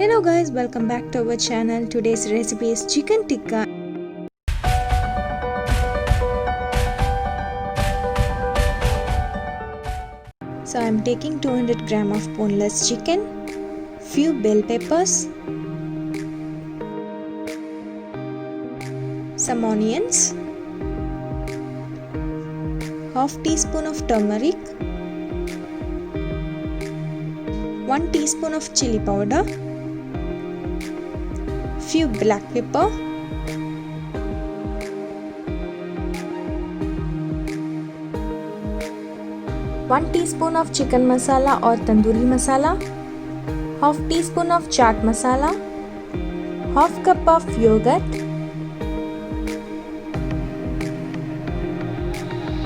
Hello guys, welcome back to our channel. Today's recipe is chicken tikka. So I am taking 200 gram of boneless chicken, few bell peppers, some onions, half teaspoon of turmeric, 1 teaspoon of chili powder, few black pepper, one teaspoon of chicken masala or tandoori masala, half teaspoon of chaat masala, half cup of yogurt,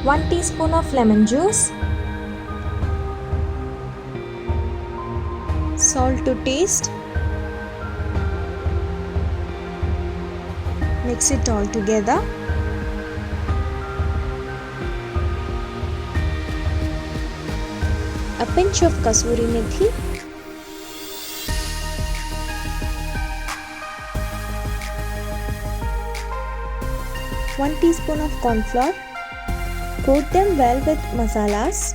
1 teaspoon of lemon juice, salt to taste. Mix it all together. A pinch of kasuri methi, one teaspoon of corn flour. Coat them well with masalas.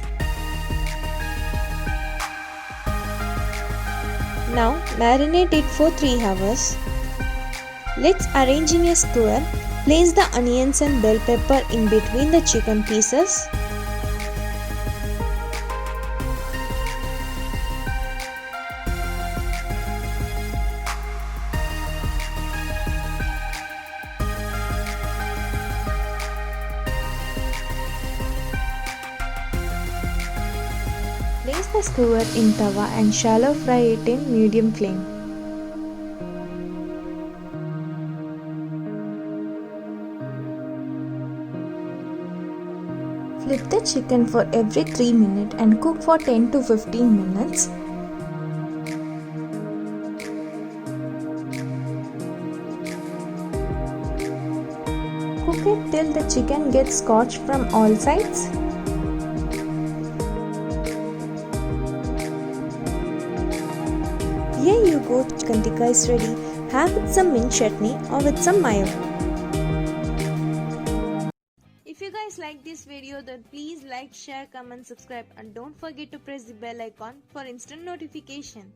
Now marinate it for 3 hours. Let's arrange in a square. Place the onions and bell pepper in between the chicken pieces. Place the skewer in tawa and shallow fry it in medium flame. Flip the chicken for every 3 minutes and cook for 10 to 15 minutes. Cook it till the chicken gets scorched from all sides. Here you go, chicken tikka is ready. Have with some mint chutney or with some mayo. If you guys like this video, then please like, share, comment, subscribe and don't forget to press the bell icon for instant notification.